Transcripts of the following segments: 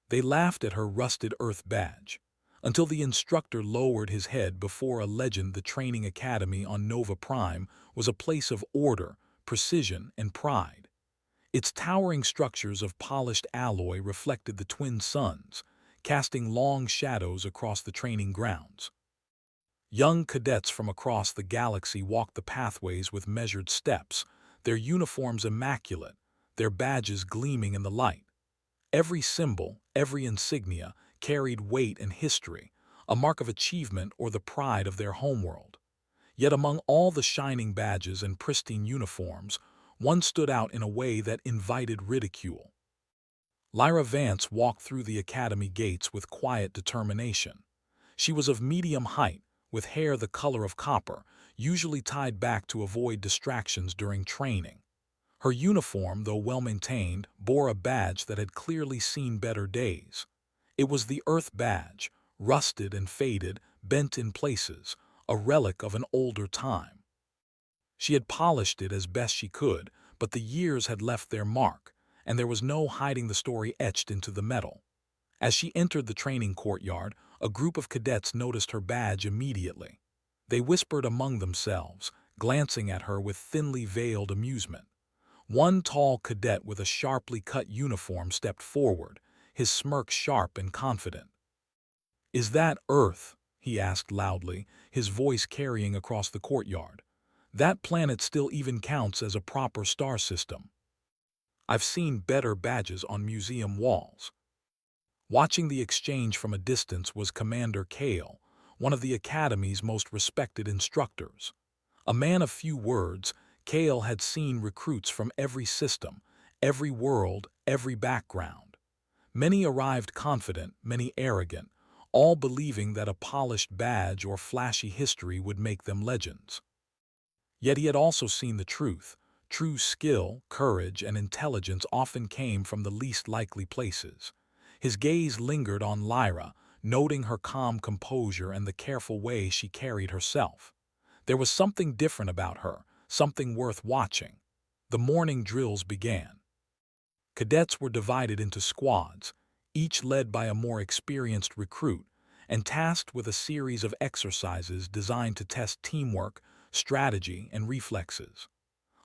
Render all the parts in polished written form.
They laughed at her rusted earth badge, until the instructor lowered his head before a legend. The training academy on Nova Prime was a place of order, precision, and pride. Its towering structures of polished alloy reflected the twin suns, casting long shadows across the training grounds. Young cadets from across the galaxy walked the pathways with measured steps, their uniforms immaculate, their badges gleaming in the light. Every symbol, every insignia, carried weight and history, a mark of achievement or the pride of their homeworld. Yet among all the shining badges and pristine uniforms, one stood out in a way that invited ridicule. Lyra Vance walked through the academy gates with quiet determination. She was of medium height, with hair the color of copper, usually tied back to avoid distractions during training. Her uniform, though well-maintained, bore a badge that had clearly seen better days. It was the Earth badge, rusted and faded, bent in places, a relic of an older time. She had polished it as best she could, but the years had left their mark, and there was no hiding the story etched into the metal. As she entered the training courtyard, a group of cadets noticed her badge immediately. They whispered among themselves, glancing at her with thinly veiled amusement. One tall cadet with a sharply cut uniform stepped forward, his smirk sharp and confident. "Is that Earth?" he asked loudly, his voice carrying across the courtyard. "That planet still even counts as a proper star system. I've seen better badges on museum walls." Watching the exchange from a distance was Commander Kale, one of the Academy's most respected instructors. A man of few words, Kale had seen recruits from every system, every world, every background. Many arrived confident, many arrogant, all believing that a polished badge or flashy history would make them legends. Yet he had also seen the truth. True skill, courage, and intelligence often came from the least likely places. His gaze lingered on Lyra, noting her calm composure and the careful way she carried herself. There was something different about her, something worth watching. The morning drills began. Cadets were divided into squads, each led by a more experienced recruit, and tasked with a series of exercises designed to test teamwork, strategy, and reflexes.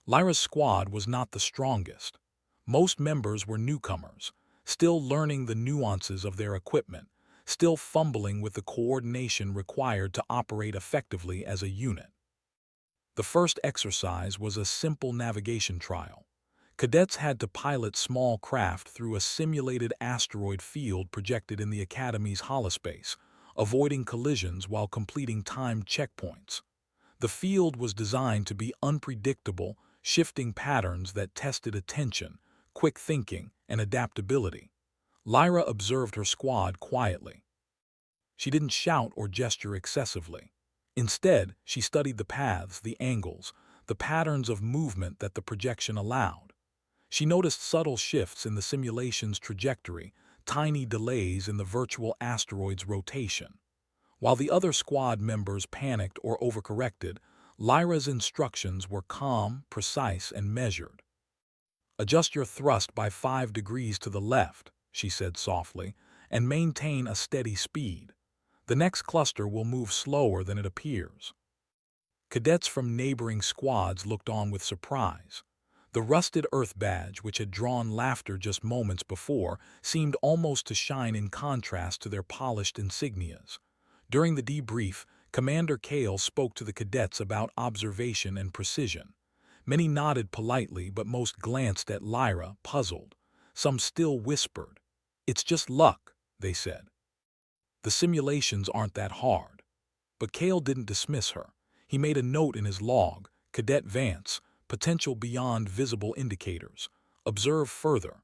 Lyra's squad was not the strongest. Most members were newcomers, still learning the nuances of their equipment, still fumbling with the coordination required to operate effectively as a unit. The first exercise was a simple navigation trial. Cadets had to pilot small craft through a simulated asteroid field projected in the Academy's holospace, avoiding collisions while completing timed checkpoints. The field was designed to be unpredictable, shifting patterns that tested attention, quick thinking, and adaptability. Lyra observed her squad quietly. She didn't shout or gesture excessively. Instead, she studied the paths, the angles, the patterns of movement that the projection allowed. She noticed subtle shifts in the simulation's trajectory, tiny delays in the virtual asteroid's rotation. While the other squad members panicked or overcorrected, Lyra's instructions were calm, precise, and measured. "Adjust your thrust by 5 degrees to the left," she said softly, "and maintain a steady speed. The next cluster will move slower than it appears." Cadets from neighboring squads looked on with surprise. The rusted Earth badge, which had drawn laughter just moments before, seemed almost to shine in contrast to their polished insignias. During the debrief, Commander Kale spoke to the cadets about observation and precision. Many nodded politely, but most glanced at Lyra, puzzled. Some still whispered. "It's just luck," they said. "The simulations aren't that hard." But Kale didn't dismiss her. He made a note in his log, "Cadet Vance, potential beyond visible indicators. Observe further."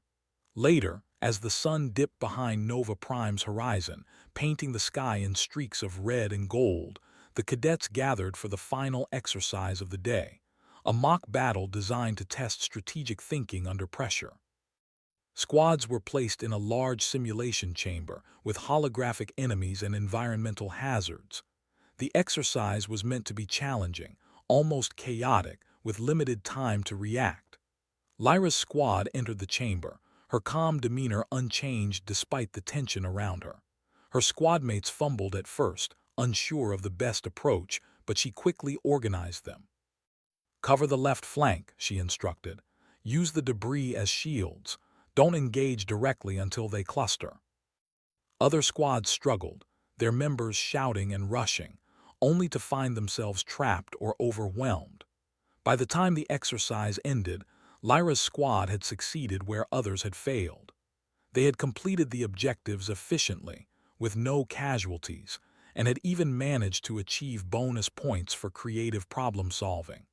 Later, as the sun dipped behind Nova Prime's horizon, painting the sky in streaks of red and gold, the cadets gathered for the final exercise of the day, a mock battle designed to test strategic thinking under pressure. Squads were placed in a large simulation chamber with holographic enemies and environmental hazards. The exercise was meant to be challenging, almost chaotic, with limited time to react. Lyra's squad entered the chamber, her calm demeanor unchanged despite the tension around her. Her squadmates fumbled at first, unsure of the best approach, but she quickly organized them. "Cover the left flank," she instructed. "Use the debris as shields. Don't engage directly until they cluster." Other squads struggled, their members shouting and rushing, only to find themselves trapped or overwhelmed. By the time the exercise ended, Lyra's squad had succeeded where others had failed. They had completed the objectives efficiently, with no casualties, and had even managed to achieve bonus points for creative problem-solving.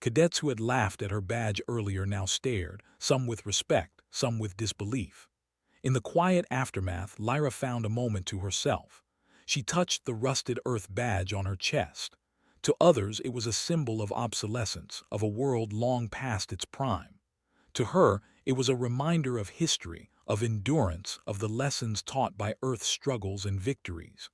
Cadets who had laughed at her badge earlier now stared, some with respect, some with disbelief. In the quiet aftermath, Lyra found a moment to herself. She touched the rusted earth badge on her chest. To others, it was a symbol of obsolescence, of a world long past its prime. To her, it was a reminder of history, of endurance, of the lessons taught by Earth's struggles and victories.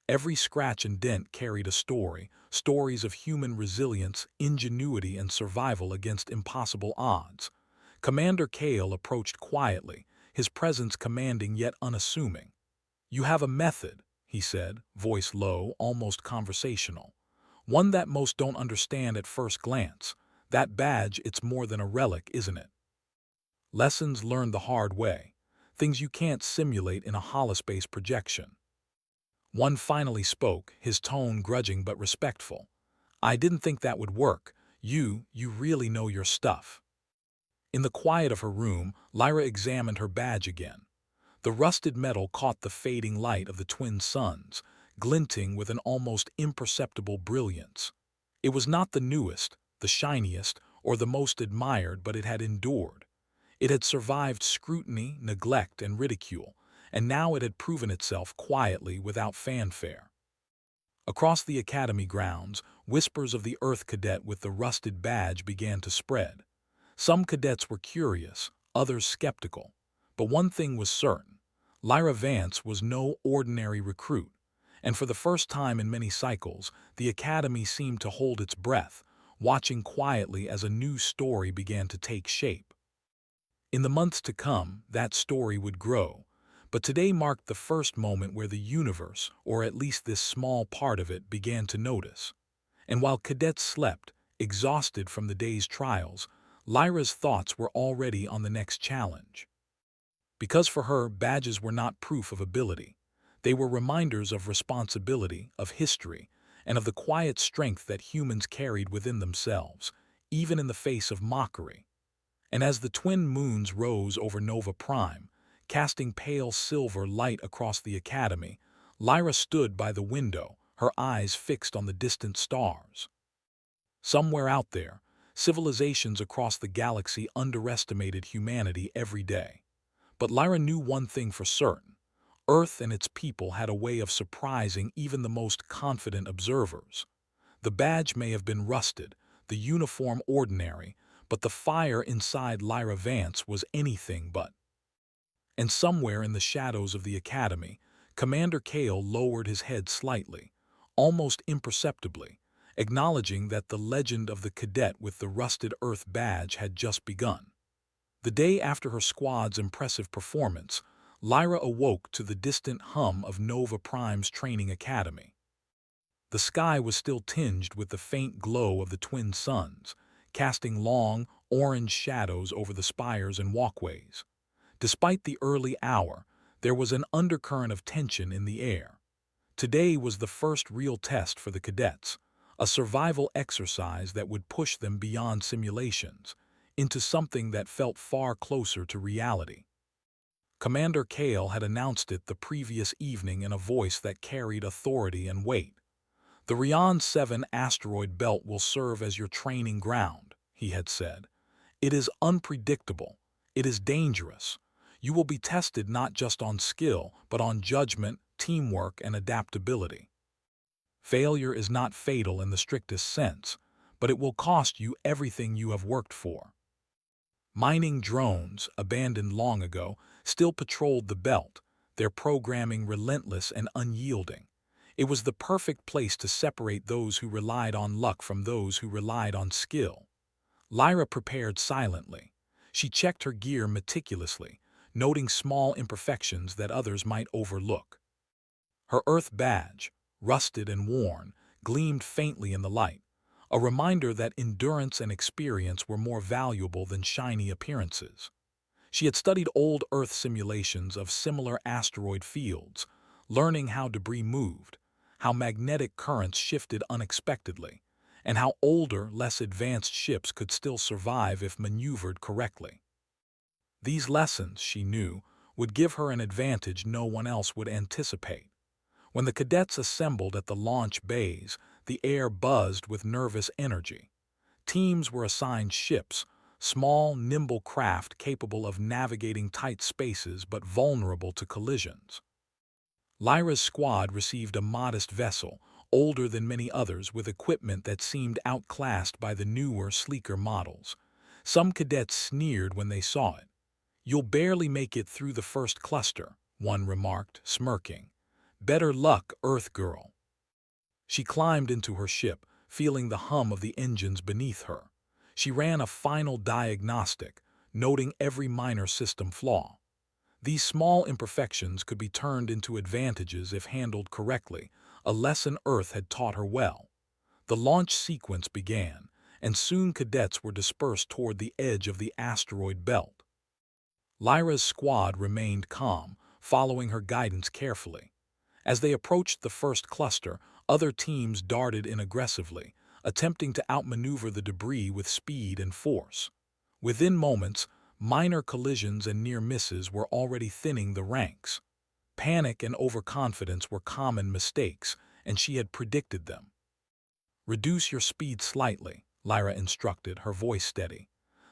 Every scratch and dent carried a story, stories of human resilience, ingenuity, and survival against impossible odds. Commander Kale approached quietly, his presence commanding yet unassuming. "You have a method," he said, voice low, almost conversational. "One that most don't understand at first glance. That badge, it's more than a relic, isn't it? Lessons learned the hard way. Things you can't simulate in a holospace projection." One finally spoke, his tone grudging but respectful. "I didn't think that would work. You really know your stuff." In the quiet of her room, Lyra examined her badge again. The rusted metal caught the fading light of the twin suns, glinting with an almost imperceptible brilliance. It was not the newest, the shiniest, or the most admired, but it had endured. It had survived scrutiny, neglect, and ridicule, and now it had proven itself quietly without fanfare. Across the academy grounds, whispers of the Earth cadet with the rusted badge began to spread. Some cadets were curious, others skeptical. But one thing was certain: Lyra Vance was no ordinary recruit, and for the first time in many cycles, the academy seemed to hold its breath, watching quietly as a new story began to take shape. In the months to come, that story would grow, but today marked the first moment where the universe, or at least this small part of it, began to notice. And while cadets slept, exhausted from the day's trials, Lyra's thoughts were already on the next challenge. Because for her, badges were not proof of ability. They were reminders of responsibility, of history, and of the quiet strength that humans carried within themselves, even in the face of mockery. And as the twin moons rose over Nova Prime, casting pale silver light across the academy, Lyra stood by the window, her eyes fixed on the distant stars. Somewhere out there, civilizations across the galaxy underestimated humanity every day. But Lyra knew one thing for certain: Earth and its people had a way of surprising even the most confident observers. The badge may have been rusted, the uniform ordinary, but the fire inside Lyra Vance was anything but. And somewhere in the shadows of the academy, Commander Kale lowered his head slightly, almost imperceptibly, acknowledging that the legend of the cadet with the rusted Earth badge had just begun. The day after her squad's impressive performance, Lyra awoke to the distant hum of Nova Prime's training academy. The sky was still tinged with the faint glow of the twin suns, casting long, orange shadows over the spires and walkways. Despite the early hour, there was an undercurrent of tension in the air. Today was the first real test for the cadets, a survival exercise that would push them beyond simulations, into something that felt far closer to reality. Commander Kale had announced it the previous evening in a voice that carried authority and weight. "The Rion 7 asteroid belt will serve as your training ground," he had said. "It is unpredictable. It is dangerous. You will be tested not just on skill, but on judgment, teamwork, and adaptability. Failure is not fatal in the strictest sense, but it will cost you everything you have worked for." Mining drones, abandoned long ago, still patrolled the belt, their programming relentless and unyielding. It was the perfect place to separate those who relied on luck from those who relied on skill. Lyra prepared silently. She checked her gear meticulously, noting small imperfections that others might overlook. Her Earth badge, rusted and worn, gleamed faintly in the light, a reminder that endurance and experience were more valuable than shiny appearances. She had studied old Earth simulations of similar asteroid fields, learning how debris moved, how magnetic currents shifted unexpectedly, and how older, less advanced ships could still survive if maneuvered correctly. These lessons, she knew, would give her an advantage no one else would anticipate. When the cadets assembled at the launch bays, the air buzzed with nervous energy. Teams were assigned ships, small, nimble craft capable of navigating tight spaces but vulnerable to collisions. Lyra's squad received a modest vessel, older than many others, with equipment that seemed outclassed by the newer, sleeker models. Some cadets sneered when they saw it. "You'll barely make it through the first cluster," one remarked, smirking. "Better luck, Earth Girl." She climbed into her ship, feeling the hum of the engines beneath her. She ran a final diagnostic, noting every minor system flaw. These small imperfections could be turned into advantages if handled correctly, a lesson Earth had taught her well. The launch sequence began, and soon cadets were dispersed toward the edge of the asteroid belt. Lyra's squad remained calm, following her guidance carefully. As they approached the first cluster, other teams darted in aggressively, attempting to outmaneuver the debris with speed and force. Within moments, minor collisions and near misses were already thinning the ranks. Panic and overconfidence were common mistakes, and she had predicted them. "Reduce your speed slightly," Lyra instructed, her voice steady.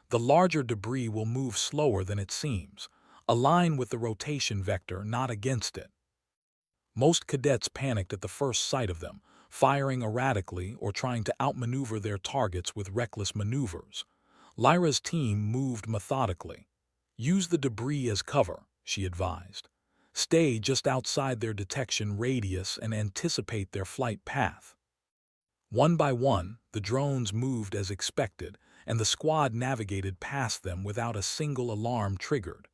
"The larger debris will move slower than it seems. Align with the rotation vector, not against it." Most cadets panicked at the first sight of them, firing erratically or trying to outmaneuver their targets with reckless maneuvers. Lyra's team moved methodically. "Use the debris as cover," she advised. "Stay just outside their detection radius and anticipate their flight path." One by one, the drones moved as expected, and the squad navigated past them without a single alarm triggered.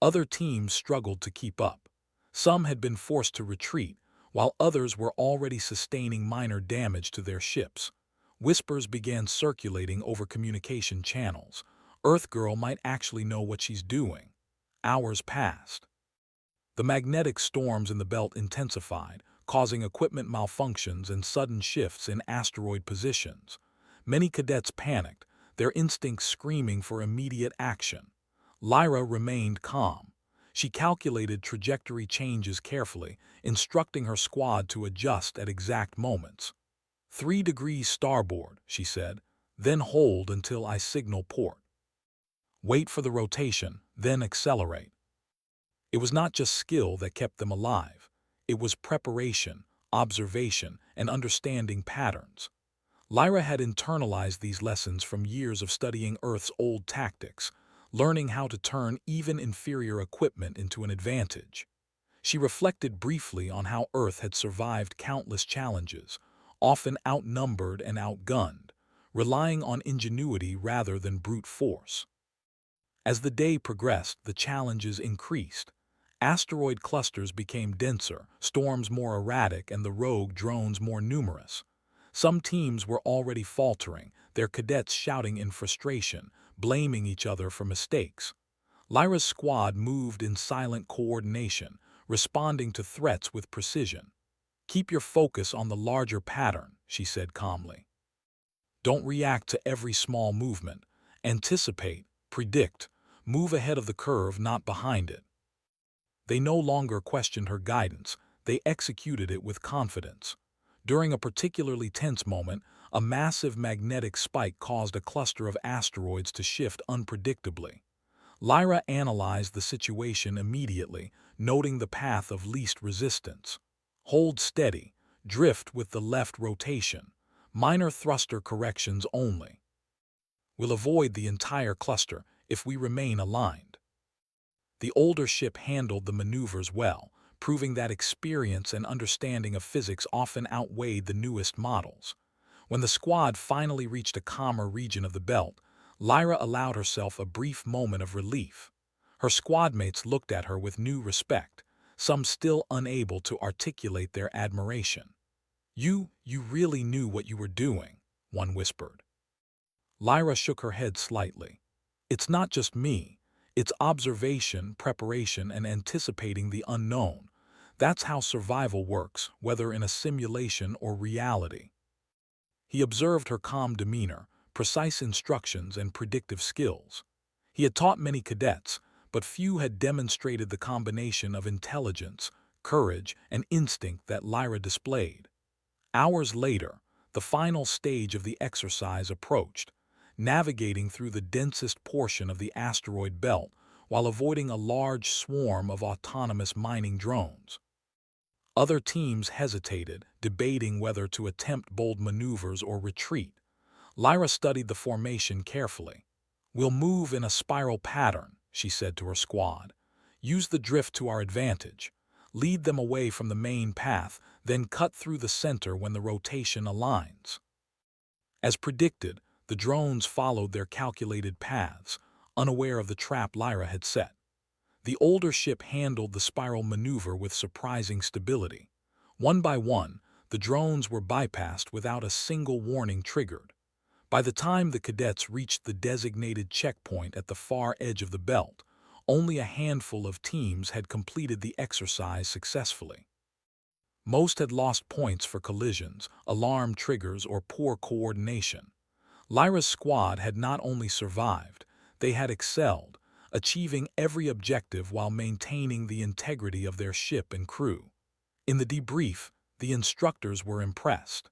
Other teams struggled to keep up. Some had been forced to retreat, while others were already sustaining minor damage to their ships. Whispers began circulating over communication channels. Earth Girl might actually know what she's doing. Hours passed. The magnetic storms in the belt intensified, causing equipment malfunctions and sudden shifts in asteroid positions. Many cadets panicked, their instincts screaming for immediate action. Lyra remained calm. She calculated trajectory changes carefully, instructing her squad to adjust at exact moments. 3 degrees starboard," she said, "then hold until I signal port. Wait for the rotation, then accelerate." It was not just skill that kept them alive. It was preparation, observation, and understanding patterns. Lyra had internalized these lessons from years of studying Earth's old tactics, learning how to turn even inferior equipment into an advantage. She reflected briefly on how Earth had survived countless challenges, often outnumbered and outgunned, relying on ingenuity rather than brute force. As the day progressed, the challenges increased. Asteroid clusters became denser, storms more erratic, and the rogue drones more numerous. Some teams were already faltering, their cadets shouting in frustration, blaming each other for mistakes. Lyra's squad moved in silent coordination, responding to threats with precision. "Keep your focus on the larger pattern," she said calmly. "Don't react to every small movement. Anticipate, predict, move ahead of the curve, not behind it." They no longer questioned her guidance, they executed it with confidence. During a particularly tense moment, a massive magnetic spike caused a cluster of asteroids to shift unpredictably. Lyra analyzed the situation immediately, noting the path of least resistance. "Hold steady, drift with the left rotation, minor thruster corrections only. We'll avoid the entire cluster if we remain aligned." The older ship handled the maneuvers well, proving that experience and understanding of physics often outweighed the newest models. When the squad finally reached a calmer region of the belt, Lyra allowed herself a brief moment of relief. Her squadmates looked at her with new respect, some still unable to articulate their admiration. You really knew what you were doing," one whispered. Lyra shook her head slightly. "It's not just me. It's observation, preparation, and anticipating the unknown. That's how survival works, whether in a simulation or reality." He observed her calm demeanor, precise instructions, and predictive skills. He had taught many cadets, but few had demonstrated the combination of intelligence, courage, and instinct that Lyra displayed. Hours later, the final stage of the exercise approached, navigating through the densest portion of the asteroid belt while avoiding a large swarm of autonomous mining drones. Other teams hesitated, debating whether to attempt bold maneuvers or retreat. Lyra studied the formation carefully. "We'll move in a spiral pattern," she said to her squad. "Use the drift to our advantage. Lead them away from the main path, then cut through the center when the rotation aligns." As predicted, the drones followed their calculated paths, unaware of the trap Lyra had set. The older ship handled the spiral maneuver with surprising stability. One by one, the drones were bypassed without a single warning triggered. By the time the cadets reached the designated checkpoint at the far edge of the belt, only a handful of teams had completed the exercise successfully. Most had lost points for collisions, alarm triggers, or poor coordination. Lyra's squad had not only survived, they had excelled, achieving every objective while maintaining the integrity of their ship and crew. In the debrief, the instructors were impressed.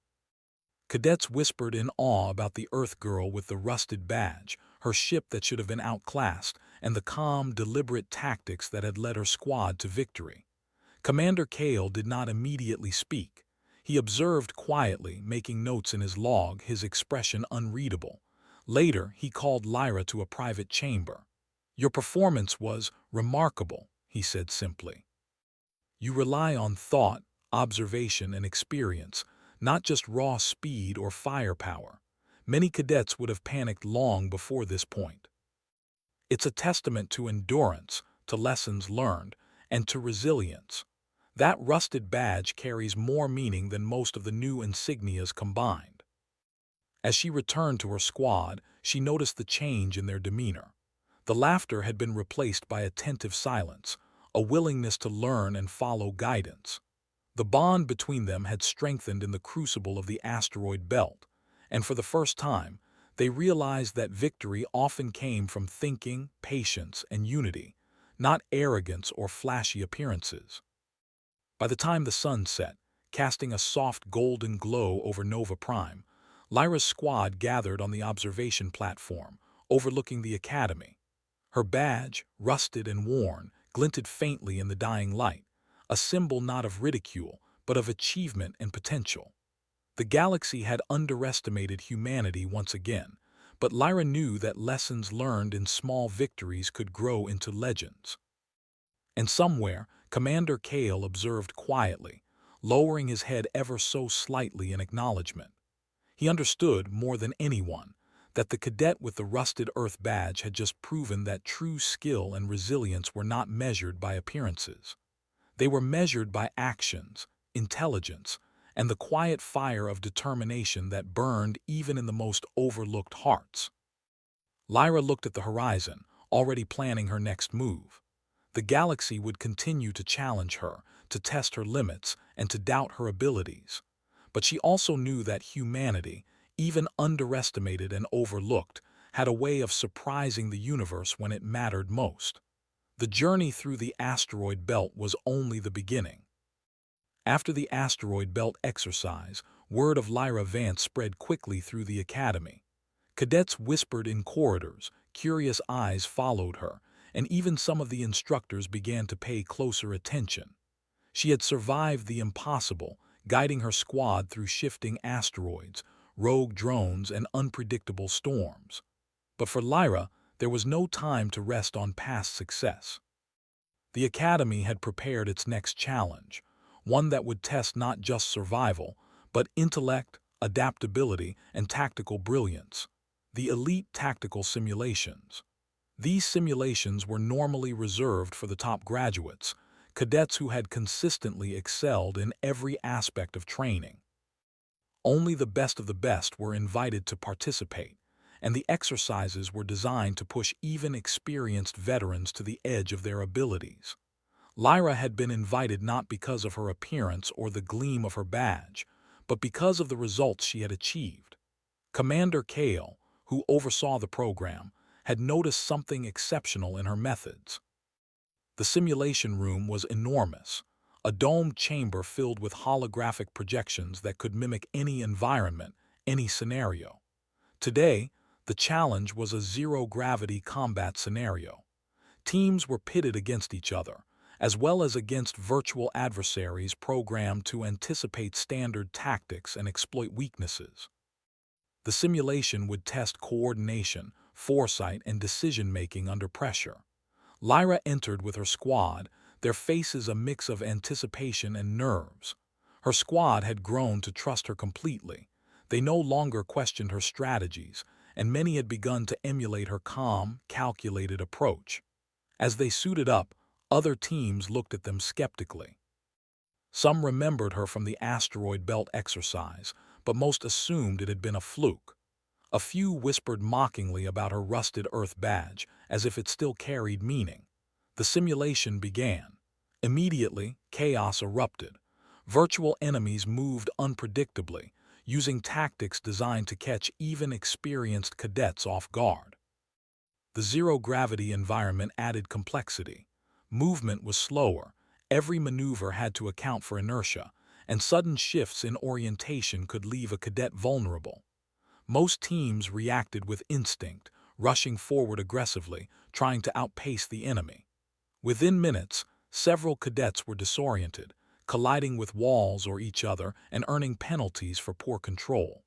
Cadets whispered in awe about the Earth girl with the rusted badge, her ship that should have been outclassed, and the calm, deliberate tactics that had led her squad to victory. Commander Kale did not immediately speak. He observed quietly, making notes in his log, his expression unreadable. Later, he called Lyra to a private chamber. "Your performance was remarkable," he said simply. "You rely on thought, observation, and experience, not just raw speed or firepower. Many cadets would have panicked long before this point. It's a testament to endurance, to lessons learned, and to resilience. That rusted badge carries more meaning than most of the new insignias combined." As she returned to her squad, she noticed the change in their demeanor. The laughter had been replaced by attentive silence, a willingness to learn and follow guidance. The bond between them had strengthened in the crucible of the asteroid belt, and for the first time, they realized that victory often came from thinking, patience, and unity, not arrogance or flashy appearances. By the time the sun set, casting a soft golden glow over Nova Prime, Lyra's squad gathered on the observation platform, overlooking the academy. Her badge, rusted and worn, glinted faintly in the dying light, a symbol not of ridicule, but of achievement and potential. The galaxy had underestimated humanity once again, but Lyra knew that lessons learned in small victories could grow into legends. And somewhere, Commander Kale observed quietly, lowering his head ever so slightly in acknowledgement. He understood, more than anyone, that the cadet with the rusted Earth badge had just proven that true skill and resilience were not measured by appearances. They were measured by actions, intelligence, and the quiet fire of determination that burned even in the most overlooked hearts. Lyra looked at the horizon, already planning her next move. The galaxy would continue to challenge her, to test her limits, and to doubt her abilities. But she also knew that humanity, even underestimated and overlooked, had a way of surprising the universe when it mattered most. The journey through the asteroid belt was only the beginning. After the asteroid belt exercise, word of Lyra Vance spread quickly through the academy. Cadets whispered in corridors, curious eyes followed her, and even some of the instructors began to pay closer attention. She had survived the impossible, guiding her squad through shifting asteroids, rogue drones, and unpredictable storms. But for Lyra, there was no time to rest on past success. The Academy had prepared its next challenge, one that would test not just survival, but intellect, adaptability, and tactical brilliance. The elite tactical simulations. These simulations were normally reserved for the top graduates, cadets who had consistently excelled in every aspect of training. Only the best of the best were invited to participate, and the exercises were designed to push even experienced veterans to the edge of their abilities. Lyra had been invited not because of her appearance or the gleam of her badge, but because of the results she had achieved. Commander Kale, who oversaw the program, had noticed something exceptional in her methods. The simulation room was enormous, a domed chamber filled with holographic projections that could mimic any environment, any scenario. Today, the challenge was a zero-gravity combat scenario. Teams were pitted against each other, as well as against virtual adversaries programmed to anticipate standard tactics and exploit weaknesses. The simulation would test coordination, foresight, and decision-making under pressure. Lyra entered with her squad, their faces a mix of anticipation and nerves. Her squad had grown to trust her completely. They no longer questioned her strategies, and many had begun to emulate her calm, calculated approach. As they suited up, other teams looked at them skeptically. Some remembered her from the asteroid belt exercise, but most assumed it had been a fluke. A few whispered mockingly about her rusted Earth badge, as if it still carried meaning. The simulation began. Immediately, chaos erupted. Virtual enemies moved unpredictably, using tactics designed to catch even experienced cadets off guard. The zero-gravity environment added complexity. Movement was slower, every maneuver had to account for inertia, and sudden shifts in orientation could leave a cadet vulnerable. Most teams reacted with instinct, rushing forward aggressively, trying to outpace the enemy. Within minutes, several cadets were disoriented, colliding with walls or each other and earning penalties for poor control.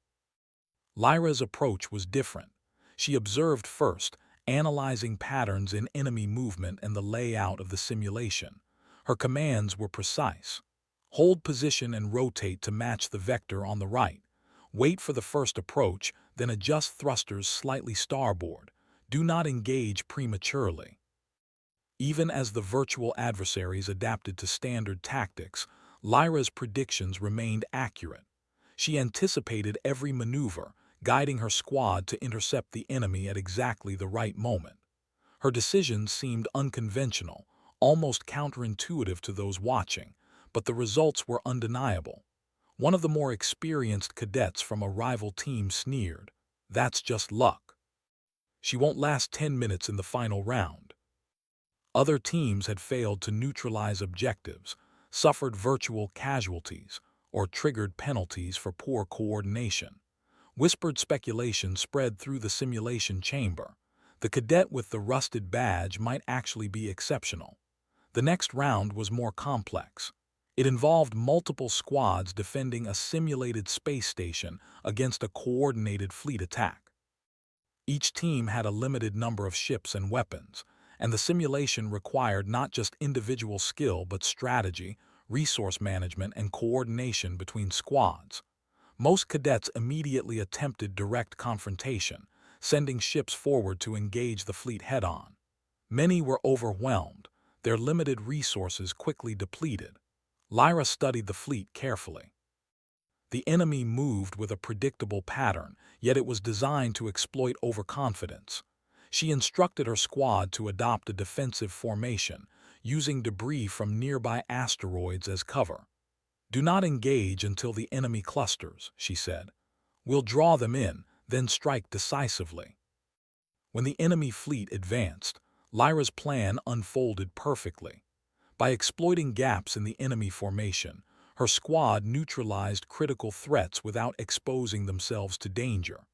Lyra's approach was different. She observed first, analyzing patterns in enemy movement and the layout of the simulation. Her commands were precise. Hold position and rotate to match the vector on the right. Wait for the first approach, then adjust thrusters slightly starboard. Do not engage prematurely. Even as the virtual adversaries adapted to standard tactics, Lyra's predictions remained accurate. She anticipated every maneuver, guiding her squad to intercept the enemy at exactly the right moment. Her decisions seemed unconventional, almost counterintuitive to those watching, but the results were undeniable. One of the more experienced cadets from a rival team sneered, "That's just luck. She won't last 10 minutes in the final round." Other teams had failed to neutralize objectives, suffered virtual casualties, or triggered penalties for poor coordination. Whispered speculation spread through the simulation chamber. The cadet with the rusted badge might actually be exceptional. The next round was more complex. It involved multiple squads defending a simulated space station against a coordinated fleet attack. Each team had a limited number of ships and weapons, and the simulation required not just individual skill but strategy, resource management, and coordination between squads. Most cadets immediately attempted direct confrontation, sending ships forward to engage the fleet head-on. Many were overwhelmed, their limited resources quickly depleted. Lyra studied the fleet carefully. The enemy moved with a predictable pattern, yet it was designed to exploit overconfidence. She instructed her squad to adopt a defensive formation, using debris from nearby asteroids as cover. "Do not engage until the enemy clusters," she said. "We'll draw them in, then strike decisively." When the enemy fleet advanced, Lyra's plan unfolded perfectly. By exploiting gaps in the enemy formation, her squad neutralized critical threats without exposing themselves to danger.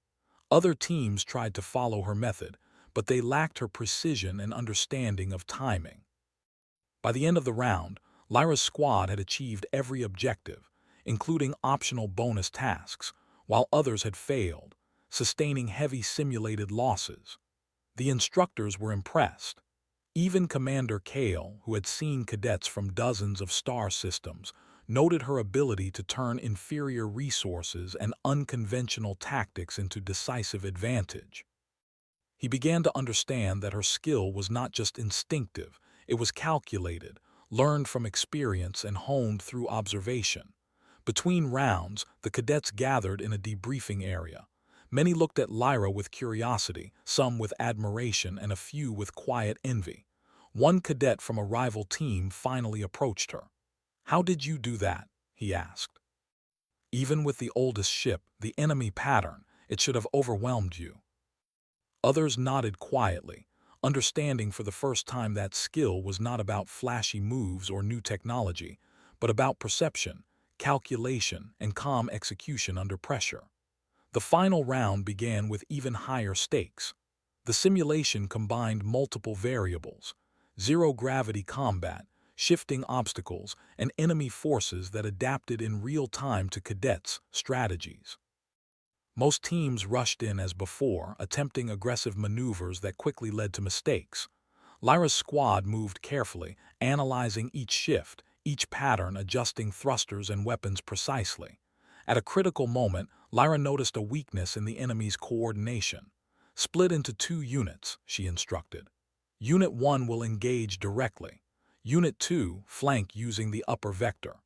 Other teams tried to follow her method, but they lacked her precision and understanding of timing. By the end of the round, Lyra's squad had achieved every objective, including optional bonus tasks, while others had failed, sustaining heavy simulated losses. The instructors were impressed. Even Commander Kale, who had seen cadets from dozens of star systems, noted her ability to turn inferior resources and unconventional tactics into decisive advantage. He began to understand that her skill was not just instinctive, it was calculated, learned from experience and honed through observation. Between rounds, the cadets gathered in a debriefing area. Many looked at Lyra with curiosity, some with admiration, and a few with quiet envy. One cadet from a rival team finally approached her. "How did you do that?" he asked. "Even with the oldest ship, the enemy pattern, it should have overwhelmed you." Others nodded quietly, understanding for the first time that skill was not about flashy moves or new technology, but about perception, calculation, and calm execution under pressure. The final round began with even higher stakes. The simulation combined multiple variables: zero-gravity combat, shifting obstacles, and enemy forces that adapted in real time to cadets' strategies. Most teams rushed in as before, attempting aggressive maneuvers that quickly led to mistakes. Lyra's squad moved carefully, analyzing each shift, each pattern, adjusting thrusters and weapons precisely. At a critical moment, Lyra noticed a weakness in the enemy's coordination. "Split into 2 units," she instructed. "Unit 1 will engage directly. Unit 2, flank using the upper vector.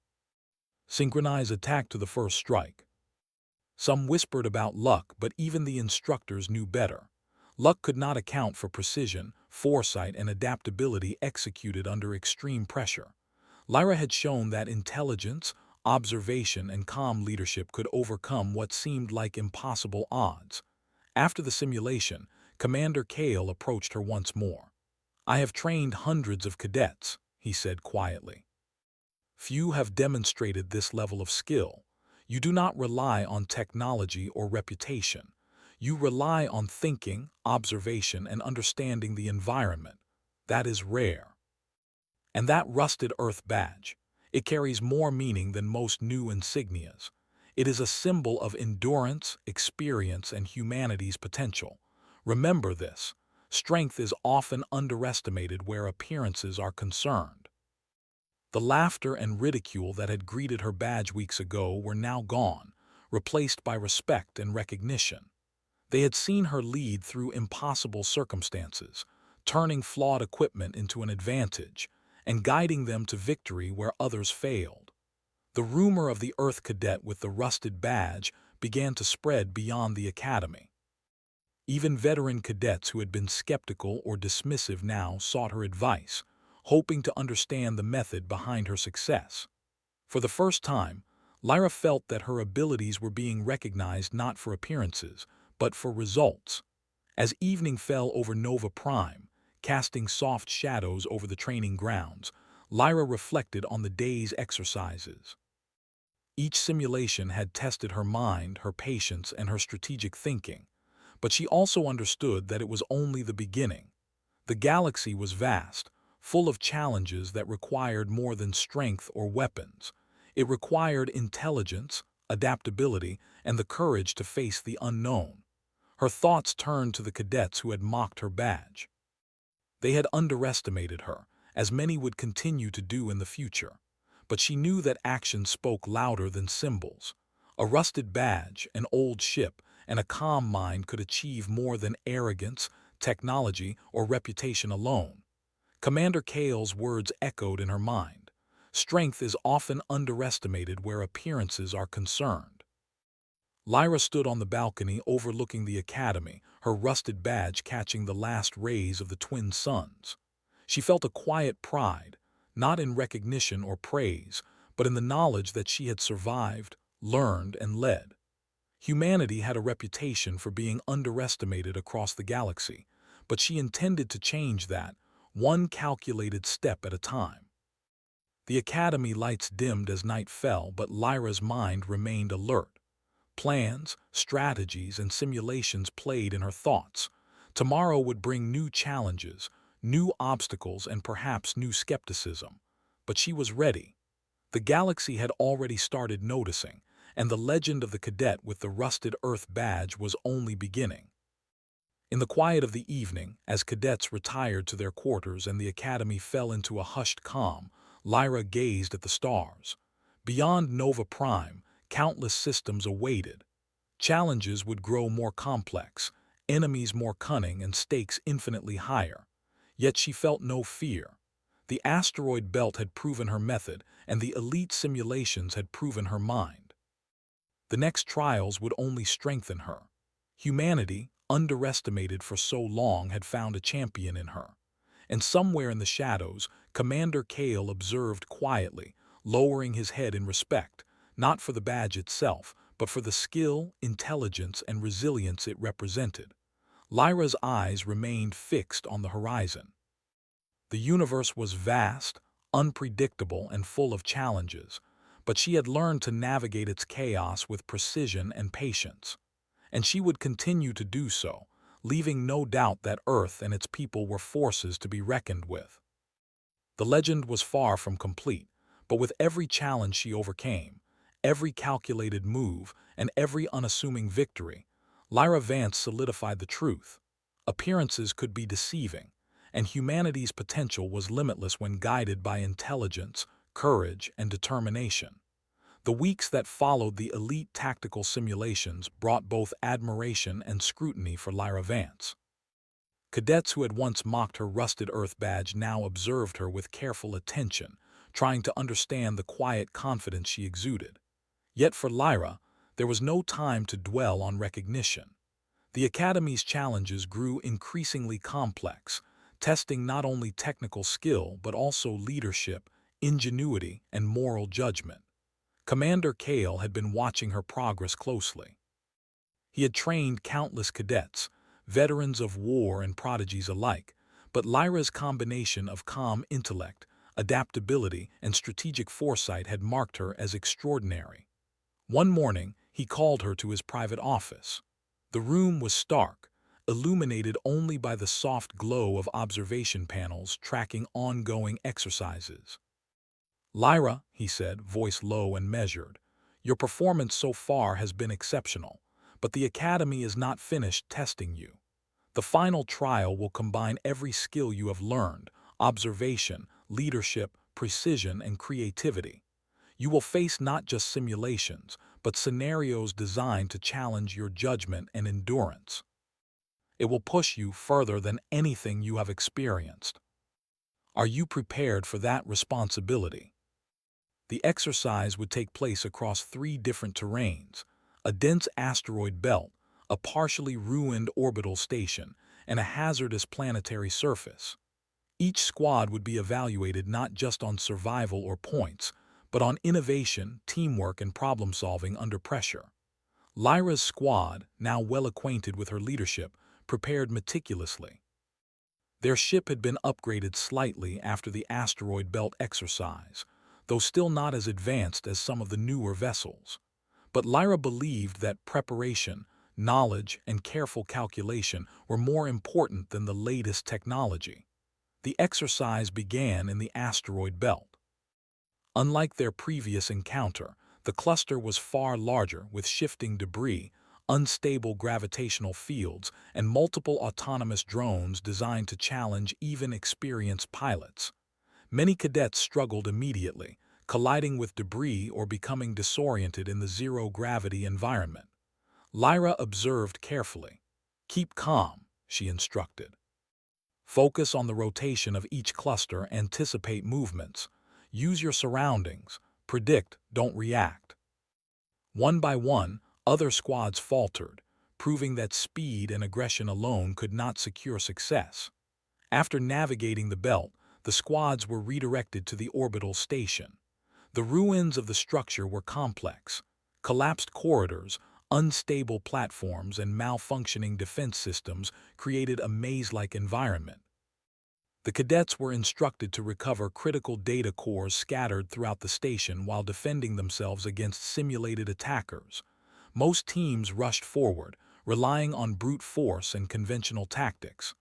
Synchronize attack to the first strike." Some whispered about luck, but even the instructors knew better. Luck could not account for precision, foresight, and adaptability executed under extreme pressure. Lyra had shown that intelligence, observation, and calm leadership could overcome what seemed like impossible odds. After the simulation, Commander Kale approached her once more. "I have trained hundreds of cadets," he said quietly. "Few have demonstrated this level of skill. You do not rely on technology or reputation. You rely on thinking, observation, and understanding the environment. That is rare. And that rusted Earth badge, it carries more meaning than most new insignias. It is a symbol of endurance, experience, and humanity's potential. Remember this: strength is often underestimated where appearances are concerned." The laughter and ridicule that had greeted her badge weeks ago were now gone, replaced by respect and recognition. They had seen her lead through impossible circumstances, turning flawed equipment into an advantage, and guiding them to victory where others failed. The rumor of the Earth cadet with the rusted badge began to spread beyond the academy. Even veteran cadets who had been skeptical or dismissive now sought her advice, hoping to understand the method behind her success. For the first time, Lyra felt that her abilities were being recognized not for appearances, but for results. As evening fell over Nova Prime, casting soft shadows over the training grounds, Lyra reflected on the day's exercises. Each simulation had tested her mind, her patience, and her strategic thinking, but she also understood that it was only the beginning. The galaxy was vast, full of challenges that required more than strength or weapons. It required intelligence, adaptability, and the courage to face the unknown. Her thoughts turned to the cadets who had mocked her badge. They had underestimated her, as many would continue to do in the future. But she knew that action spoke louder than symbols. A rusted badge, an old ship, and a calm mind could achieve more than arrogance, technology, or reputation alone. Commander Kale's words echoed in her mind. Strength is often underestimated where appearances are concerned. Lyra stood on the balcony overlooking the academy, her rusted badge catching the last rays of the twin suns. She felt a quiet pride, not in recognition or praise, but in the knowledge that she had survived, learned, and led. Humanity had a reputation for being underestimated across the galaxy, but she intended to change that, one calculated step at a time. The academy lights dimmed as night fell, but Lyra's mind remained alert. Plans, strategies, and simulations played in her thoughts. Tomorrow would bring new challenges, new obstacles, and perhaps new skepticism. But she was ready. The galaxy had already started noticing, and the legend of the cadet with the rusted Earth badge was only beginning. In the quiet of the evening, as cadets retired to their quarters and the academy fell into a hushed calm, Lyra gazed at the stars. Beyond Nova Prime, countless systems awaited. Challenges would grow more complex, enemies more cunning, and stakes infinitely higher. Yet she felt no fear. The asteroid belt had proven her method, and the elite simulations had proven her mind. The next trials would only strengthen her. Humanity, underestimated for so long, had found a champion in her. And somewhere in the shadows, Commander Kale observed quietly, lowering his head in respect, not for the badge itself, but for the skill, intelligence, and resilience it represented. Lyra's eyes remained fixed on the horizon. The universe was vast, unpredictable, and full of challenges, but she had learned to navigate its chaos with precision and patience. And she would continue to do so, leaving no doubt that Earth and its people were forces to be reckoned with. The legend was far from complete, but with every challenge she overcame, every calculated move, and every unassuming victory, Lyra Vance solidified the truth. Appearances could be deceiving, and humanity's potential was limitless when guided by intelligence, courage, and determination. The weeks that followed the elite tactical simulations brought both admiration and scrutiny for Lyra Vance. Cadets who had once mocked her rusted Earth badge now observed her with careful attention, trying to understand the quiet confidence she exuded. Yet for Lyra, there was no time to dwell on recognition. The Academy's challenges grew increasingly complex, testing not only technical skill but also leadership, ingenuity, and moral judgment. Commander Kale had been watching her progress closely. He had trained countless cadets, veterans of war and prodigies alike, but Lyra's combination of calm intellect, adaptability, and strategic foresight had marked her as extraordinary. One morning, he called her to his private office. The room was stark, illuminated only by the soft glow of observation panels tracking ongoing exercises. "Lyra," he said, voice low and measured, "your performance so far has been exceptional, but the Academy is not finished testing you. The final trial will combine every skill you have learned: observation, leadership, precision, and creativity. You will face not just simulations, but scenarios designed to challenge your judgment and endurance. It will push you further than anything you have experienced. Are you prepared for that responsibility?" The exercise would take place across 3 different terrains: a dense asteroid belt, a partially ruined orbital station, and a hazardous planetary surface. Each squad would be evaluated not just on survival or points, but on innovation, teamwork, and problem-solving under pressure. Lyra's squad, now well acquainted with her leadership, prepared meticulously. Their ship had been upgraded slightly after the asteroid belt exercise, though still not as advanced as some of the newer vessels. But Lyra believed that preparation, knowledge, and careful calculation were more important than the latest technology. The exercise began in the asteroid belt. Unlike their previous encounter, the cluster was far larger, with shifting debris, unstable gravitational fields, and multiple autonomous drones designed to challenge even experienced pilots. Many cadets struggled immediately, colliding with debris or becoming disoriented in the zero-gravity environment. Lyra observed carefully. "Keep calm," she instructed. "Focus on the rotation of each cluster, anticipate movements. Use your surroundings. Predict, don't react." One by one, other squads faltered, proving that speed and aggression alone could not secure success. After navigating the belt, the squads were redirected to the orbital station. The ruins of the structure were complex: collapsed corridors, unstable platforms, and malfunctioning defense systems created a maze-like environment. The cadets were instructed to recover critical data cores scattered throughout the station while defending themselves against simulated attackers. Most teams rushed forward, relying on brute force and conventional tactics.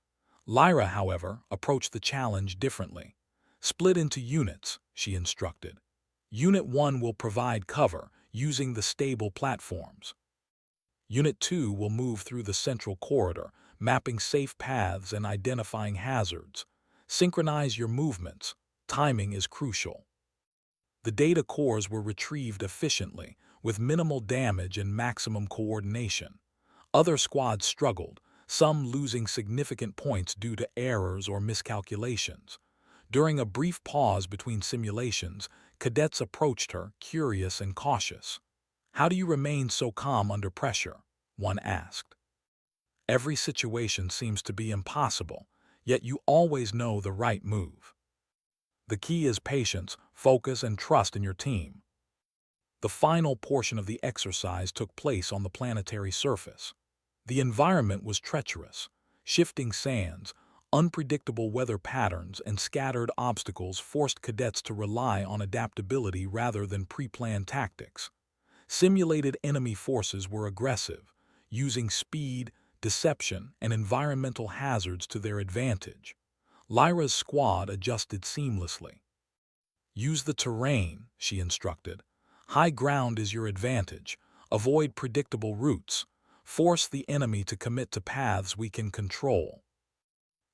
Lyra, however, approached the challenge differently. "Split into units," she instructed. "Unit 1 will provide cover, using the stable platforms. Unit 2 will move through the central corridor, mapping safe paths and identifying hazards. Synchronize your movements. Timing is crucial." The data cores were retrieved efficiently, with minimal damage and maximum coordination. Other squads struggled, some losing significant points due to errors or miscalculations. During a brief pause between simulations, cadets approached her, curious and cautious. "How do you remain so calm under pressure?" one asked. "Every situation seems to be impossible, yet you always know the right move. The key is patience, focus, and trust in your team." The final portion of the exercise took place on the planetary surface. The environment was treacherous. Shifting sands, unpredictable weather patterns, and scattered obstacles forced cadets to rely on adaptability rather than pre-planned tactics. Simulated enemy forces were aggressive, using speed, deception, and environmental hazards to their advantage. Lyra's squad adjusted seamlessly. "Use the terrain," she instructed. "High ground is your advantage. Avoid predictable routes. Force the enemy to commit to paths we can control."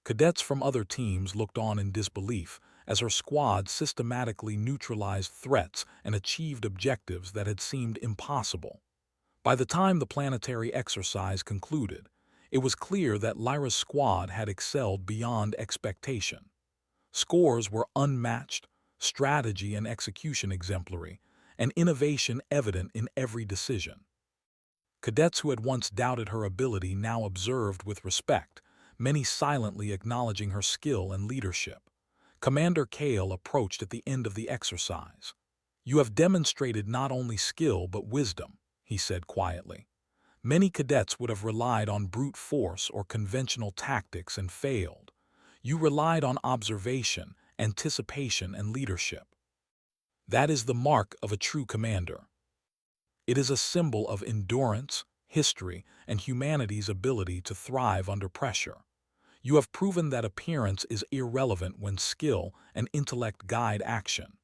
Cadets from other teams looked on in disbelief as her squad systematically neutralized threats and achieved objectives that had seemed impossible. By the time the planetary exercise concluded, it was clear that Lyra's squad had excelled beyond expectation. Scores were unmatched, strategy and execution exemplary, and innovation evident in every decision. Cadets who had once doubted her ability now observed with respect, many silently acknowledging her skill and leadership. Commander Kale approached at the end of the exercise. "You have demonstrated not only skill but wisdom," he said quietly. "Many cadets would have relied on brute force or conventional tactics and failed. You relied on observation, anticipation, and leadership. That is the mark of a true commander. It is a symbol of endurance, history, and humanity's ability to thrive under pressure. You have proven that appearance is irrelevant when skill and intellect guide action."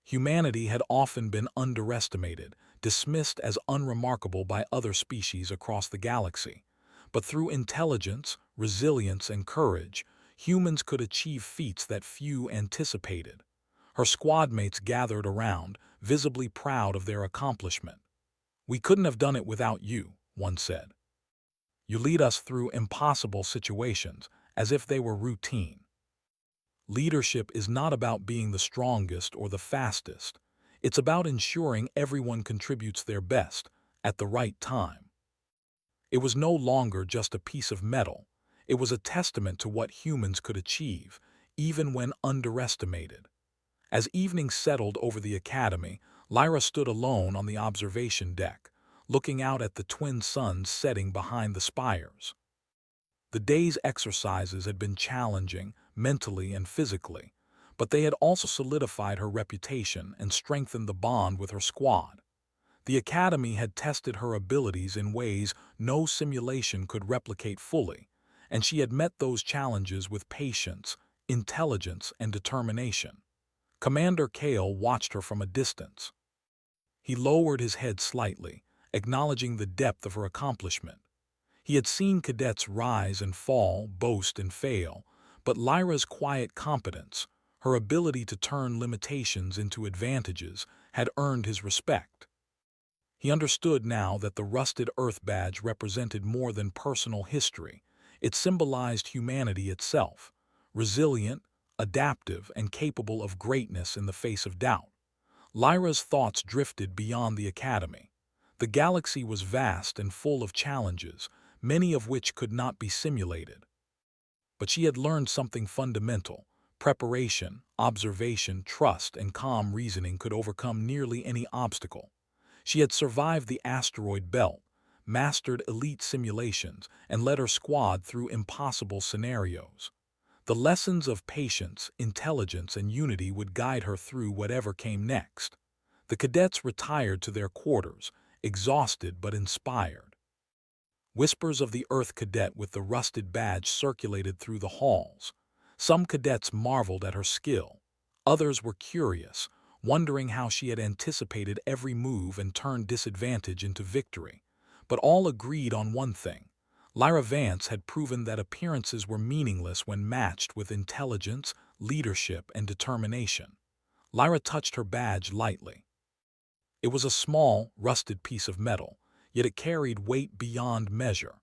Humanity had often been underestimated, dismissed as unremarkable by other species across the galaxy. But through intelligence, resilience, and courage, humans could achieve feats that few anticipated. Her squadmates gathered around, visibly proud of their accomplishment. "We couldn't have done it without you," one said. "You lead us through impossible situations, as if they were routine." Leadership is not about being the strongest or the fastest. It's about ensuring everyone contributes their best, at the right time. It was no longer just a piece of metal. It was a testament to what humans could achieve, even when underestimated. As evening settled over the academy, Lyra stood alone on the observation deck, looking out at the twin suns setting behind the spires. The day's exercises had been challenging, mentally and physically, but they had also solidified her reputation and strengthened the bond with her squad. The academy had tested her abilities in ways no simulation could replicate fully, and she had met those challenges with patience, intelligence, and determination. Commander Kale watched her from a distance. He lowered his head slightly, acknowledging the depth of her accomplishment. He had seen cadets rise and fall, boast and fail, but Lyra's quiet competence, her ability to turn limitations into advantages, had earned his respect. He understood now that the rusted Earth badge represented more than personal history. It symbolized humanity itself, resilient, adaptive, and capable of greatness in the face of doubt. Lyra's thoughts drifted beyond the academy. The galaxy was vast and full of challenges, many of which could not be simulated. But she had learned something fundamental. Preparation, observation, trust, and calm reasoning could overcome nearly any obstacle. She had survived the asteroid belt, mastered elite simulations, and led her squad through impossible scenarios. The lessons of patience, intelligence, and unity would guide her through whatever came next. The cadets retired to their quarters, exhausted but inspired. Whispers of the Earth cadet with the rusted badge circulated through the halls. Some cadets marveled at her skill. Others were curious, wondering how she had anticipated every move and turned disadvantage into victory. But all agreed on one thing. Lyra Vance had proven that appearances were meaningless when matched with intelligence, leadership, and determination. Lyra touched her badge lightly. It was a small, rusted piece of metal, yet it carried weight beyond measure.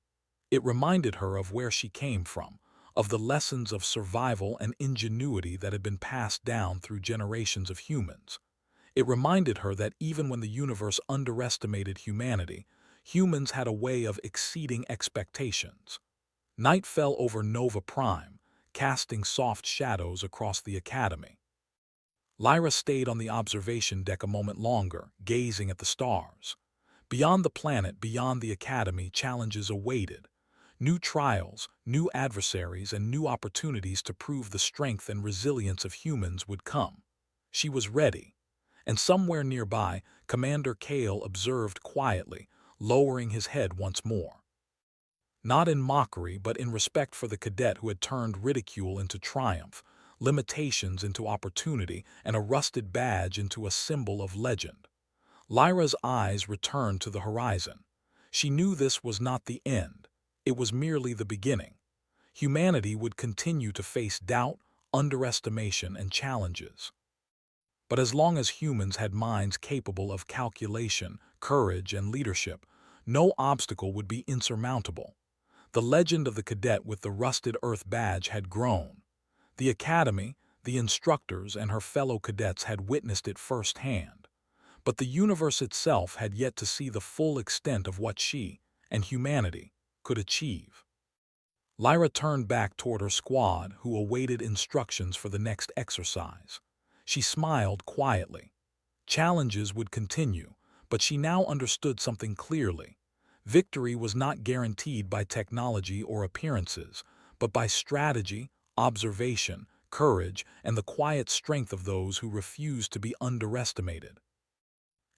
It reminded her of where she came from, of the lessons of survival and ingenuity that had been passed down through generations of humans. It reminded her that even when the universe underestimated humanity, humans had a way of exceeding expectations. Night fell over Nova Prime, casting soft shadows across the academy. Lyra stayed on the observation deck a moment longer, gazing at the stars. Beyond the planet, beyond the academy, challenges awaited. New trials, new adversaries, and new opportunities to prove the strength and resilience of humans would come. She was ready. And somewhere nearby, Commander Kale observed quietly, lowering his head once more. Not in mockery, but in respect for the cadet who had turned ridicule into triumph, limitations into opportunity, and a rusted badge into a symbol of legend. Lyra's eyes returned to the horizon. She knew this was not the end. It was merely the beginning. Humanity would continue to face doubt, underestimation, and challenges. But as long as humans had minds capable of calculation, courage, and leadership, no obstacle would be insurmountable. The legend of the cadet with the rusted earth badge had grown. The academy, the instructors, and her fellow cadets had witnessed it firsthand. But the universe itself had yet to see the full extent of what she, and humanity, could achieve. Lyra turned back toward her squad, who awaited instructions for the next exercise. She smiled quietly. Challenges would continue, but she now understood something clearly. Victory was not guaranteed by technology or appearances, but by strategy, observation, courage, and the quiet strength of those who refused to be underestimated.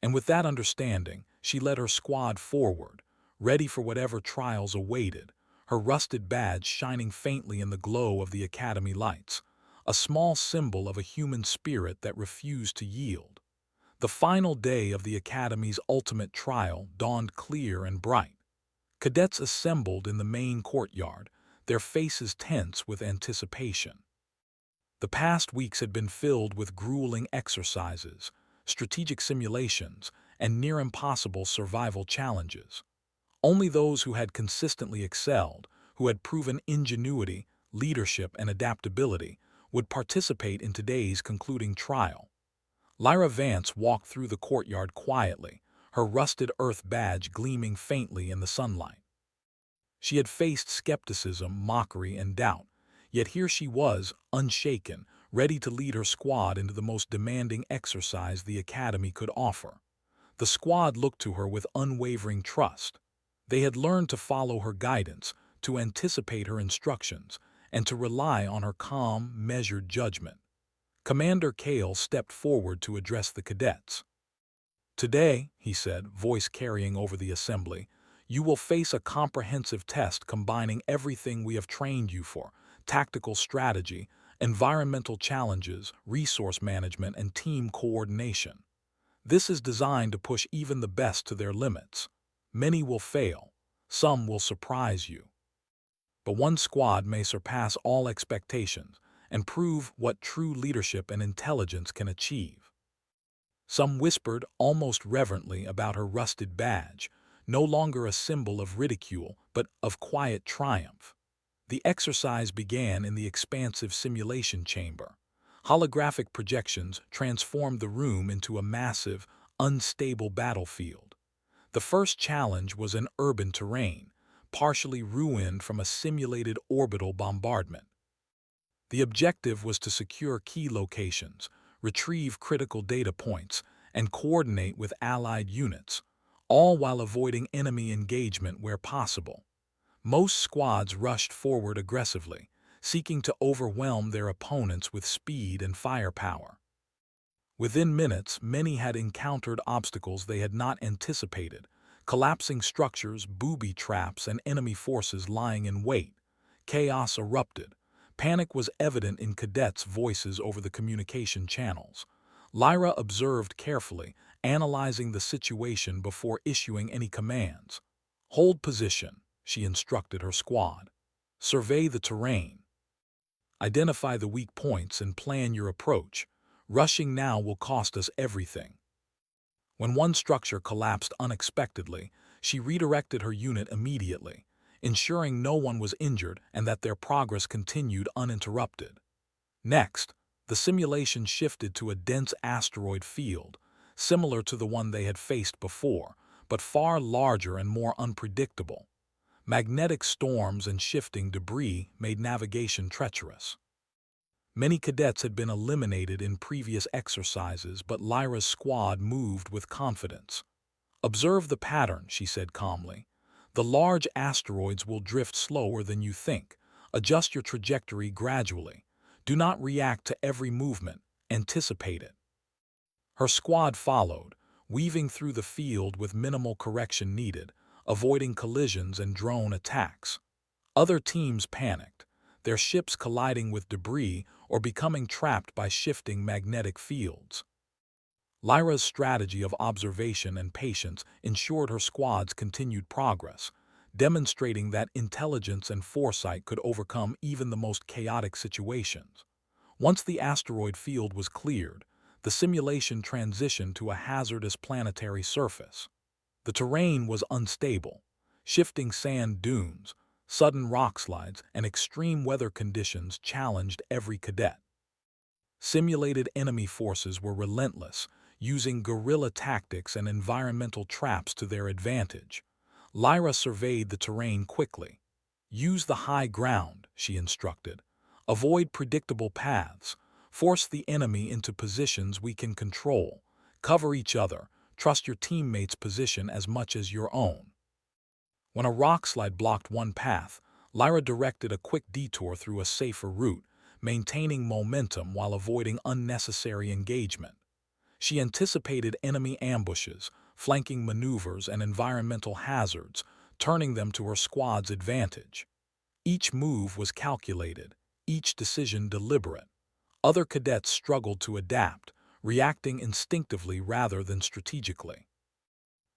And with that understanding, she led her squad forward, ready for whatever trials awaited, her rusted badge shining faintly in the glow of the academy lights, a small symbol of a human spirit that refused to yield. The final day of the academy's ultimate trial dawned clear and bright. Cadets assembled in the main courtyard, their faces tense with anticipation. The past weeks had been filled with grueling exercises, strategic simulations, and near-impossible survival challenges. Only those who had consistently excelled, who had proven ingenuity, leadership, and adaptability, would participate in today's concluding trial. Lyra Vance walked through the courtyard quietly, her rusted earth badge gleaming faintly in the sunlight. She had faced skepticism, mockery, and doubt, yet here she was, unshaken, ready to lead her squad into the most demanding exercise the academy could offer. The squad looked to her with unwavering trust. They had learned to follow her guidance, to anticipate her instructions, and to rely on her calm, measured judgment. Commander Kale stepped forward to address the cadets. "Today," he said, voice carrying over the assembly, "you will face a comprehensive test combining everything we have trained you for: tactical strategy, environmental challenges, resource management, and team coordination. This is designed to push even the best to their limits. Many will fail, some will surprise you. But one squad may surpass all expectations and prove what true leadership and intelligence can achieve." Some whispered almost reverently about her rusted badge, no longer a symbol of ridicule but of quiet triumph. The exercise began in the expansive simulation chamber. Holographic projections transformed the room into a massive, unstable battlefield. The first challenge was in urban terrain, partially ruined from a simulated orbital bombardment. The objective was to secure key locations, retrieve critical data points, and coordinate with allied units, all while avoiding enemy engagement where possible. Most squads rushed forward aggressively, seeking to overwhelm their opponents with speed and firepower. Within minutes, many had encountered obstacles they had not anticipated: collapsing structures, booby traps, and enemy forces lying in wait. Chaos erupted. Panic was evident in cadets' voices over the communication channels. Lyra observed carefully, analyzing the situation before issuing any commands. "Hold position," she instructed her squad. "Survey the terrain. Identify the weak points and plan your approach. Rushing now will cost us everything. When one structure collapsed unexpectedly, she redirected her unit immediately, ensuring no one was injured and that their progress continued uninterrupted. Next, the simulation shifted to a dense asteroid field, similar to the one they had faced before, but far larger and more unpredictable. Magnetic storms and shifting debris made navigation treacherous. Many cadets had been eliminated in previous exercises, but Lyra's squad moved with confidence. "Observe the pattern," she said calmly. "The large asteroids will drift slower than you think. Adjust your trajectory gradually. Do not react to every movement. Anticipate it." Her squad followed, weaving through the field with minimal correction needed, avoiding collisions and drone attacks. Other teams panicked, their ships colliding with debris or becoming trapped by shifting magnetic fields. Lyra's strategy of observation and patience ensured her squad's continued progress, demonstrating that intelligence and foresight could overcome even the most chaotic situations. Once the asteroid field was cleared, the simulation transitioned to a hazardous planetary surface. The terrain was unstable. Shifting sand dunes, sudden rockslides, and extreme weather conditions challenged every cadet. Simulated enemy forces were relentless, using guerrilla tactics and environmental traps to their advantage. Lyra surveyed the terrain quickly. "Use the high ground," she instructed. "Avoid predictable paths. Force the enemy into positions we can control. Cover each other. Trust your teammates' position as much as your own." When a rockslide blocked one path, Lyra directed a quick detour through a safer route, maintaining momentum while avoiding unnecessary engagement. She anticipated enemy ambushes, flanking maneuvers, and environmental hazards, turning them to her squad's advantage. Each move was calculated, each decision deliberate. Other cadets struggled to adapt, reacting instinctively rather than strategically.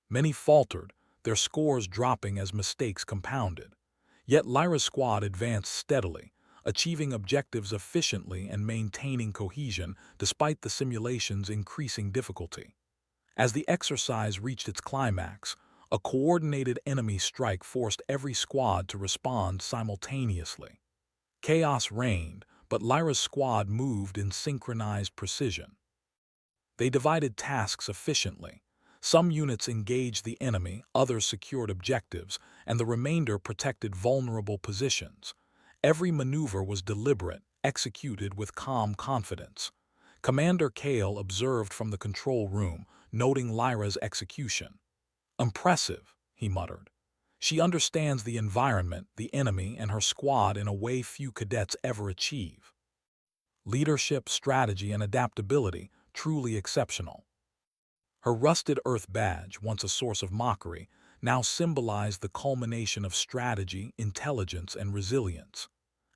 Many faltered, their scores dropping as mistakes compounded. Yet Lyra's squad advanced steadily, achieving objectives efficiently and maintaining cohesion despite the simulation's increasing difficulty. As the exercise reached its climax, a coordinated enemy strike forced every squad to respond simultaneously. Chaos reigned, but Lyra's squad moved in synchronized precision. They divided tasks efficiently. Some units engaged the enemy, others secured objectives, and the remainder protected vulnerable positions. Every maneuver was deliberate, executed with calm confidence. Commander Kale observed from the control room, noting Lyra's execution. "Impressive," he muttered. "She understands the environment, the enemy, and her squad in a way few cadets ever achieve." Leadership, strategy, and adaptability, truly exceptional. Her rusted Earth badge, once a source of mockery, now symbolized the culmination of strategy, intelligence, and resilience.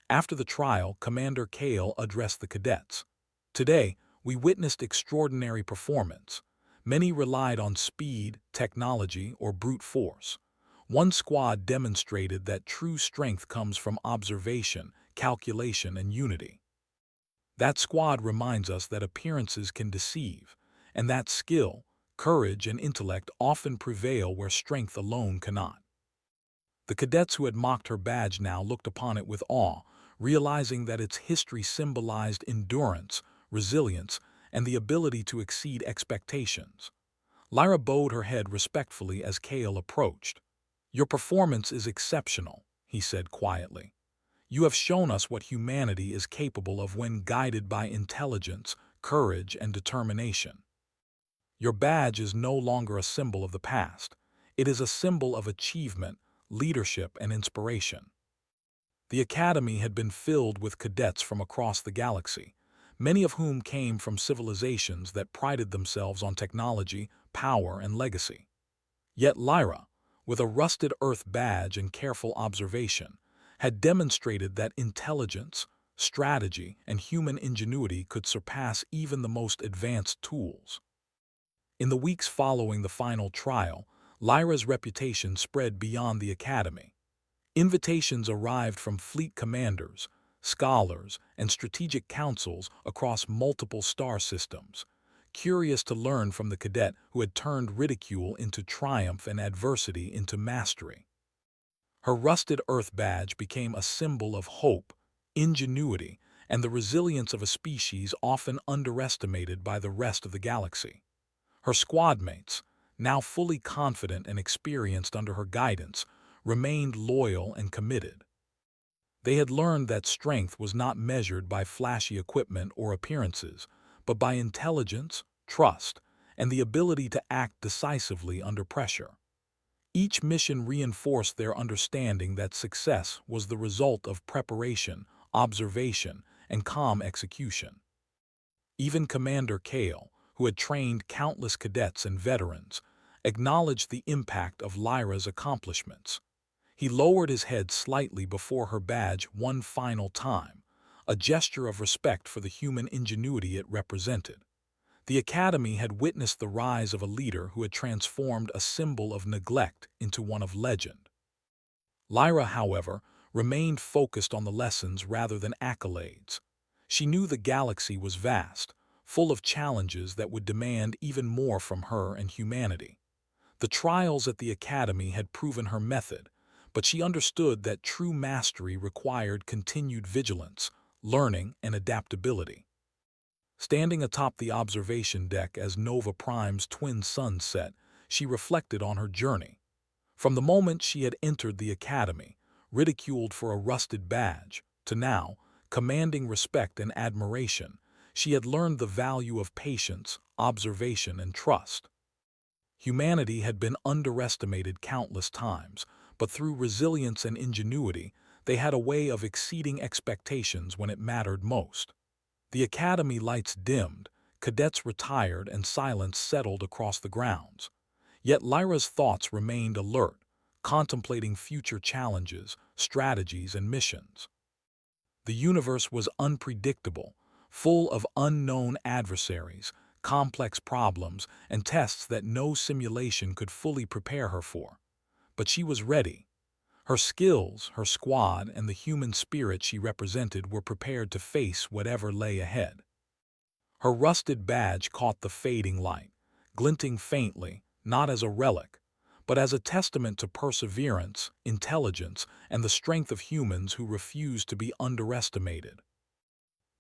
After the trial, Commander Kale addressed the cadets. "Today, we witnessed extraordinary performance. Many relied on speed, technology, or brute force. One squad demonstrated that true strength comes from observation, calculation, and unity. That squad reminds us that appearances can deceive, and that skill, courage, and intellect often prevail where strength alone cannot." The cadets who had mocked her badge now looked upon it with awe, realizing that its history symbolized endurance, resilience, and the ability to exceed expectations. Lyra bowed her head respectfully as Kale approached. "Your performance is exceptional," he said quietly. "You have shown us what humanity is capable of when guided by intelligence, courage, and determination. Your badge is no longer a symbol of the past. It is a symbol of achievement, leadership, and inspiration." The academy had been filled with cadets from across the galaxy, many of whom came from civilizations that prided themselves on technology, power, and legacy. Yet Lyra, with a rusted Earth badge and careful observation, had demonstrated that intelligence, strategy, and human ingenuity could surpass even the most advanced tools. In the weeks following the final trial, Lyra's reputation spread beyond the academy. Invitations arrived from fleet commanders, scholars, and strategic councils across multiple star systems, curious to learn from the cadet who had turned ridicule into triumph and adversity into mastery. Her rusted Earth badge became a symbol of hope, ingenuity, and the resilience of a species often underestimated by the rest of the galaxy. Her squadmates, now fully confident and experienced under her guidance, remained loyal and committed. They had learned that strength was not measured by flashy equipment or appearances, but by intelligence, trust, and the ability to act decisively under pressure. Each mission reinforced their understanding that success was the result of preparation, observation, and calm execution. Even Commander Kale, who had trained countless cadets and veterans, acknowledged the impact of Lyra's accomplishments. He lowered his head slightly before her badge one final time, a gesture of respect for the human ingenuity it represented. The Academy had witnessed the rise of a leader who had transformed a symbol of neglect into one of legend. Lyra, however, remained focused on the lessons rather than accolades. She knew the galaxy was vast, full of challenges that would demand even more from her and humanity. The trials at the Academy had proven her method, but she understood that true mastery required continued vigilance, learning, and adaptability. Standing atop the observation deck as Nova Prime's twin suns set, she reflected on her journey. From the moment she had entered the Academy, ridiculed for a rusted badge, to now, commanding respect and admiration, she had learned the value of patience, observation, and trust. Humanity had been underestimated countless times, but through resilience and ingenuity, they had a way of exceeding expectations when it mattered most. The Academy lights dimmed, cadets retired, and silence settled across the grounds. Yet Lyra's thoughts remained alert, contemplating future challenges, strategies, and missions. The universe was unpredictable, full of unknown adversaries, complex problems, and tests that no simulation could fully prepare her for. But she was ready. Her skills, her squad, and the human spirit she represented were prepared to face whatever lay ahead. Her rusted badge caught the fading light, glinting faintly, not as a relic, but as a testament to perseverance, intelligence, and the strength of humans who refuse to be underestimated.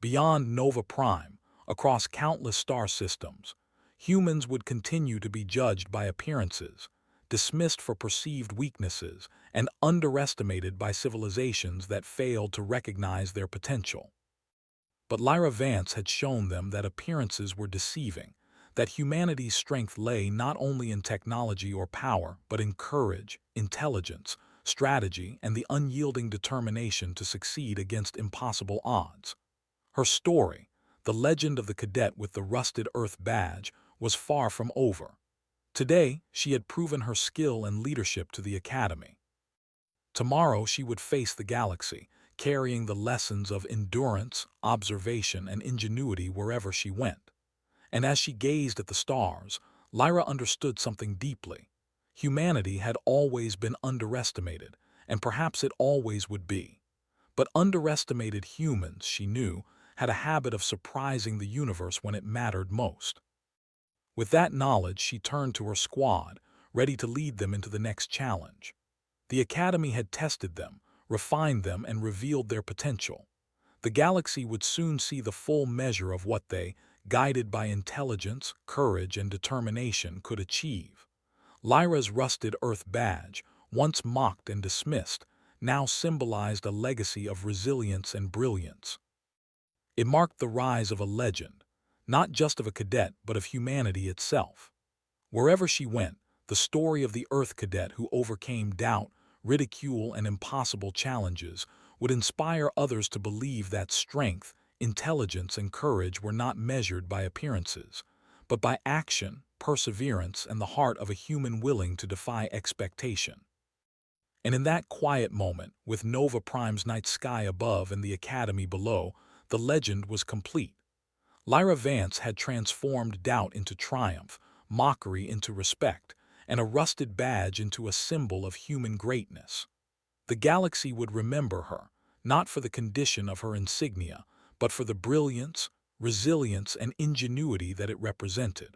Beyond Nova Prime, across countless star systems, humans would continue to be judged by appearances, dismissed for perceived weaknesses, and underestimated by civilizations that failed to recognize their potential. But Lyra Vance had shown them that appearances were deceiving, that humanity's strength lay not only in technology or power, but in courage, intelligence, strategy, and the unyielding determination to succeed against impossible odds. Her story, the legend of the cadet with the rusted Earth badge, was far from over. Today, she had proven her skill and leadership to the Academy. Tomorrow she would face the galaxy, carrying the lessons of endurance, observation, and ingenuity wherever she went. And as she gazed at the stars, Lyra understood something deeply. Humanity had always been underestimated, and perhaps it always would be. But underestimated humans, she knew, had a habit of surprising the universe when it mattered most. With that knowledge, she turned to her squad, ready to lead them into the next challenge. The Academy had tested them, refined them, and revealed their potential. The galaxy would soon see the full measure of what they, guided by intelligence, courage, and determination, could achieve. Lyra's rusted Earth badge, once mocked and dismissed, now symbolized a legacy of resilience and brilliance. It marked the rise of a legend, not just of a cadet, but of humanity itself. Wherever she went, the story of the Earth cadet who overcame doubt, ridicule, and impossible challenges would inspire others to believe that strength, intelligence, and courage were not measured by appearances, but by action, perseverance, and the heart of a human willing to defy expectation. And in that quiet moment, with Nova Prime's night sky above and the Academy below, the legend was complete. Lyra Vance had transformed doubt into triumph, mockery into respect, and a rusted badge into a symbol of human greatness. The galaxy would remember her, not for the condition of her insignia, but for the brilliance, resilience, and ingenuity that it represented.